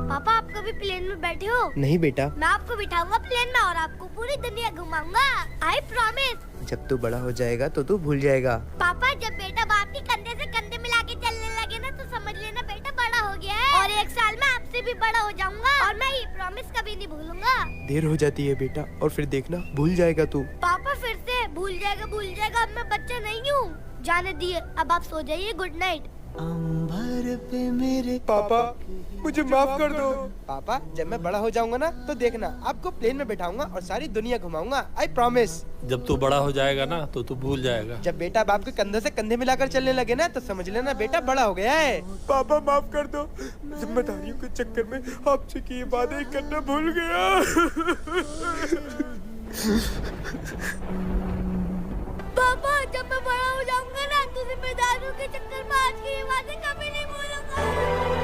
पापा आप कभी प्लेन में बैठे हो? नहीं बेटा। मैं आपको बिठाऊंगा प्लेन में और आपको पूरी दुनिया घुमाऊंगा। I promise. जब तू बड़ा हो जाएगा तो तू भूल जाएगा। पापा जब बेटा बाप के कंधे से कंधे मिला के चलने लगे ना तो समझ लेना बेटा बड़ा हो गया है और 1 साल में आपसे भी बड़ा हो जाऊंगा और मैं ये प्रॉमिस कभी नहीं भूलूंगा। देर हो जाती है बेटा और फिर देखना भूल जाएगा तू। पापा फिर से भूल जाएगा। अब मैं बच्चा नहीं हूँ। जाने दिए, अब आप सो जाइए। Good night. अंबर पे मेरे पापा मुझे माफ कर दो। पापा जब मैं बड़ा हो जाऊंगा ना तो देखना आपको प्लेन में बैठाऊंगा और सारी दुनिया घुमाऊंगा। I promise. जब तू बड़ा हो जाएगा ना तो तू भूल जाएगा। जब बेटा बाप के कंधे से कंधे मिलाकर चलने लगे ना तो समझ लेना बेटा बड़ा हो गया है। पापा माफ कर दो, जिम्मेदारियों के चक्कर में आपसे किए वादे करना भूल गया। पापा जब मैं बड़ा हो जाऊंगा ना तो जिम्मेदारियों के चक्कर में आज के ये वादे कभी नहीं भूलूंगा।